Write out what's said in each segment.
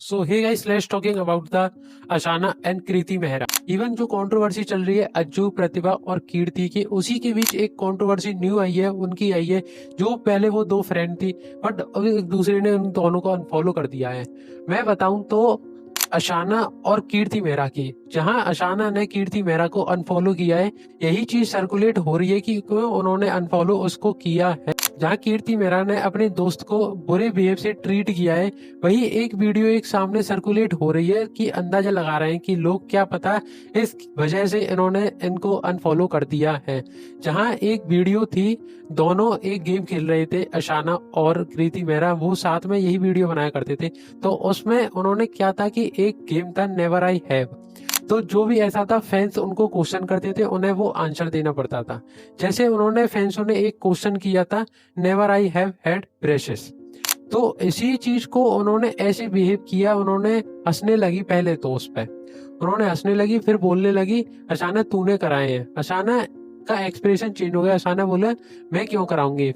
So hey guys, let's talking about the Ashna and Kriti Mehra. Even जो controversy चल रही है अज्जू, प्रतिभा और कीर्ति की, उसी के बीच एक कंट्रोवर्सी न्यू आई है, उनकी आई है। जो पहले वो दो फ्रेंड थी, बट अब एक दूसरे ने उन दोनों को अनफॉलो कर दिया है। मैं बताऊं तो अशाना और कीर्ति मेहरा की, जहां अशाना ने कीर्ति मेहरा को अनफॉलो किया है, यही चीज सर्कुलेट हो रही है कि क्यों उन्होंने अनफॉलो उसको किया है। जहां कीर्ति मेहरा ने अपने दोस्त को बुरे बिहेव से ट्रीट किया है, वही एक वीडियो एक सामने सर्कुलेट हो रही है कि अंदाजा लगा रहे हैं कि लोग क्या पता इस वजह से इन्होंने इनको अनफॉलो कर दिया है। जहां एक वीडियो थी, दोनों एक गेम खेल रहे थे, अशाना और कृति मेहरा, वो साथ में यही वीडियो बनाया करते थे। तो उसमें उन्होंने क्या था कि एक गेम था नेवर आई हैव। तो जो भी ऐसा था, फैंस उनको क्वेश्चन करते थे, उन्हें वो आंसर देना पड़ता था। जैसे उन्होंने फैंसों ने एक क्वेश्चन किया था, never I have had braces. तो इसी चीज को उन्होंने ऐसे बिहेव किया, उन्होंने हंसने लगी पहले तो उस पर, उन्होंने हंसने लगी, फिर बोलने लगी अशाना तूने कराए हैं। अशाना का एक्सप्रेशन चेंज हो गया, अशाना बोला मैं क्यों कराऊंगी।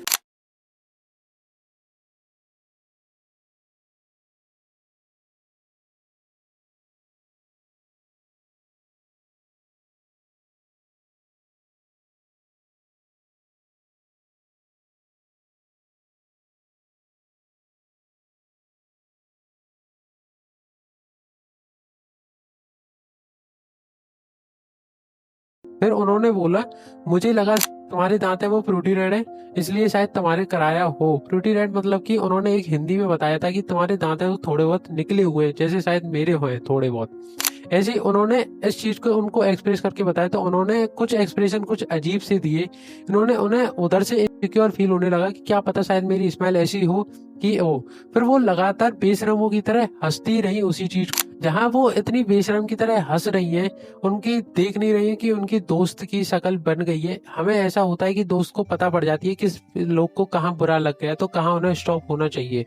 फिर उन्होंने बोला मुझे लगा तुम्हारे दांत है वो फ्रूटी रेड है, इसलिए शायद तुम्हारे कराया हो। फ्रूटी रेड मतलब कि उन्होंने एक हिंदी में बताया था कि तुम्हारे दांत है वो थोड़े बहुत निकले हुए हैं, जैसे शायद मेरे हुए थोड़े बहुत। ऐसे ही उन्होंने इस चीज को उनको एक्सप्रेस करके बताया, तो उन्होंने कुछ एक्सप्रेशन कुछ अजीब से दिए। इन्होंने उन्हें उधर से इनसिक्योर फील होने लगा कि क्या पता शायद मेरी स्माइल ऐसी हो कि ओ। फिर वो लगातार बेशरमों की तरह हंसती रही उसी चीज को। जहां वो इतनी बेशरम की तरह हंस रही हैं, उनकी देख नहीं रही है कि उनकी दोस्त की शक्ल बन गई है। हमें ऐसा होता है कि दोस्त को पता पड़ जाती है कि इस लोग को कहाँ बुरा लग गया, तो कहाँ उन्हें स्टॉप होना चाहिए।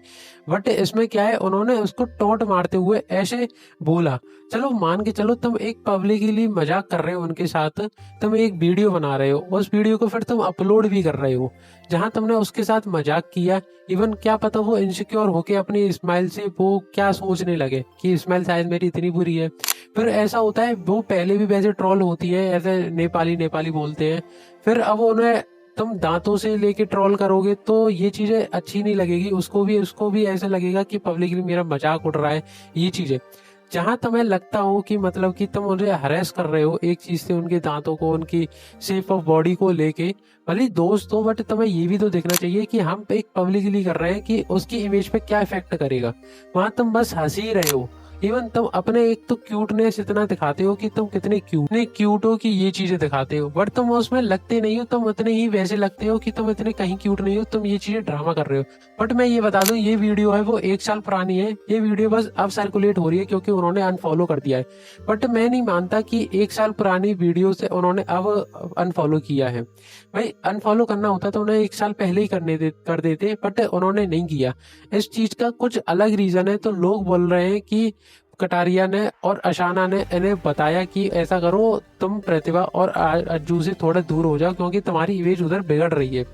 बट इसमें क्या है, उन्होंने उसको टॉन्ट मारते हुए ऐसे बोला, चलो मान के चलो तुम एक पब्लिकली मजाक कर रहे हो उनके साथ, तुम एक वीडियो बना रहे हो, उस वीडियो को फिर तुम अपलोड भी कर रहे हो, जहां तुमने उसके साथ मजाक किया। इवन क्या पता वो इनसिक्योर होके अपनी स्माइल से वो क्या सोचने लगे कि स्माइल शायद मेरी इतनी बुरी है। फिर ऐसा होता है, वो पहले भी वैसे ट्रोल होती है, ऐसे नेपाली नेपाली बोलते हैं, फिर अब उन्हें तुम दांतों से लेके ट्रोल करोगे तो ये चीजें अच्छी नहीं लगेगी, उसको भी ऐसा लगेगा कि पब्लिकली मेरा मजाक उड़ रहा है। ये चीजें जहां तुम्हें लगता हो कि मतलब कि तुम उन्हें हरेस कर रहे हो एक चीज से, उनके दांतों को, उनकी शेप ऑफ बॉडी को लेके, भले दोस्त हो, बट तुम्हें ये भी तो देखना चाहिए कि हम एक पब्लिकली कर रहे हैं कि उसकी इमेज पे क्या इफेक्ट करेगा। वहां तुम बस हंस ही रहे हो। इवन तुम अपने एक तो क्यूटनेस इतना दिखाते हो कि तुम कितने क्यूट हो कि ये चीजें दिखाते हो, बट तुम उसमें लगते नहीं हो, तुम उतने ही वैसे लगते हो कि तुम इतने कहीं क्यूट नहीं हो, तुम ये चीजें ड्रामा कर रहे हो। बट मैं ये बता दूं, ये वीडियो है वो 1 साल पुरानी है, ये वीडियो बस अब सर्कुलेट हो रही है क्योंकि उन्होंने अनफॉलो कर दिया है। बट मैं नहीं मानता कि 1 साल पुरानी वीडियो से उन्होंने अब अनफॉलो किया है। भाई अनफॉलो करना होता तो उन्हें 1 साल पहले ही कर देते, बट उन्होंने नहीं किया। इस चीज का कुछ अलग रीजन है। तो लोग बोल रहे हैं कि कटारिया ने और अशाना ने इन्हें बताया कि ऐसा करो, तुम प्रतिभा और अज्जू से थोड़ा दूर हो जाओ क्योंकि तुम्हारी इमेज उधर बिगड़ रही है।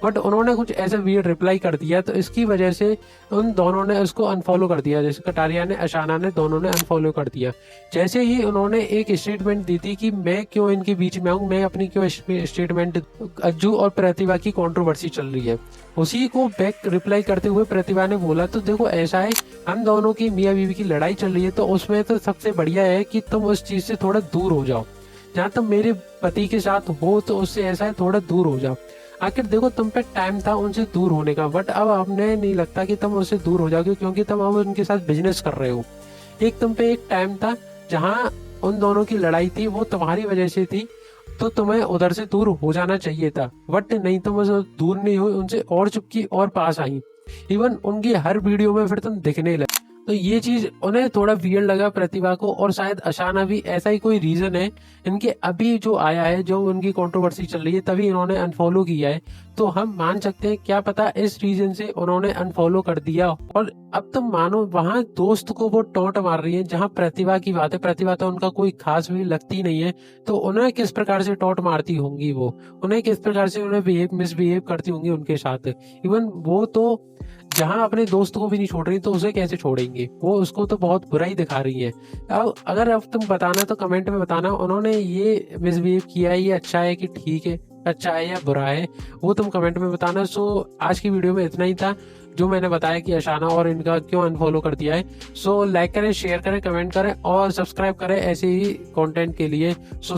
बट उन्होंने कुछ ऐसा वियर्ड रिप्लाई कर दिया, तो इसकी वजह से उन दोनों ने उसको अनफॉलो कर दिया। जैसे कटारिया ने, अशाना ने, दोनों ने अनफॉलो कर दिया। जैसे ही उन्होंने एक स्टेटमेंट दी थी कि मैं क्यों इनके बीच में आऊं, मैं अपनी क्यों स्टेटमेंट, अज्जू और प्रतिभा की कंट्रोवर्सी चल रही है, उसी को बैक रिप्लाई करते हुए प्रतिभा ने बोला, तो देखो ऐसा है, हम दोनों की मियाँ बीवी की लड़ाई चल रही है, तो उसमें तो सबसे बढ़िया है कि तुम उस चीज से थोड़ा दूर हो जाओ। जहाँ तुम मेरे पति के साथ हो तो उससे ऐसा है, थोड़ा दूर हो जाओ। आखिर देखो तुम पे टाइम था उनसे दूर होने का, बट अब आपने नहीं लगता कि तुम उससे दूर हो जाओगे क्योंकि तुम अब उनके साथ बिजनेस कर रहे हो। एक तुम पे एक टाइम था जहाँ उन दोनों की लड़ाई थी, वो तुम्हारी वजह से थी, तो तुम्हें उधर से दूर हो जाना चाहिए था। बट नहीं, तुम उससे दूर नहीं हुई, उनसे और चुपकी और पास आई। इवन उनकी हर वीडियो में फिर तुम दिखने लगे। तो ये चीज उन्हें थोड़ा वियर्ड लगा प्रतिभा को, और शायद अशाना भी, ऐसा ही कोई रीजन है इनके अभी जो आया है, जो उनकी कंट्रोवर्सी चल रही है तभी इन्होंने अनफॉलो किया है। तो हम मान सकते हैं क्या पता इस रीजन से उन्होंने अनफॉलो कर दिया। और अब तुम मानो वहां दोस्त को वो टोंट मार रही है, जहां प्रतिभा की बात है, प्रतिभा तो उनका कोई खास भी लगती नहीं है, तो उन्हें किस प्रकार से टोंट मारती होंगी, वो उन्हें किस प्रकार से उन्हें मिसबिहेव करती होंगी उनके साथ। इवन वो तो जहाँ अपने दोस्त को भी नहीं छोड़ रही तो उसे कैसे छोड़ेंगे, वो उसको तो बहुत बुरा ही दिखा रही है। अब तुम बताना तो कमेंट में बताना, उन्होंने ये मिसबिहेव किया है, ये अच्छा है कि ठीक है, अच्छा है या बुरा है, वो तुम कमेंट में बताना। सो आज की वीडियो में इतना ही था जो मैंने बताया कि अशाना और इनका क्यों अनफॉलो कर दिया है। सो लाइक करें, शेयर करें, कमेंट करें और सब्सक्राइब करें ऐसे ही कंटेंट के लिए। सो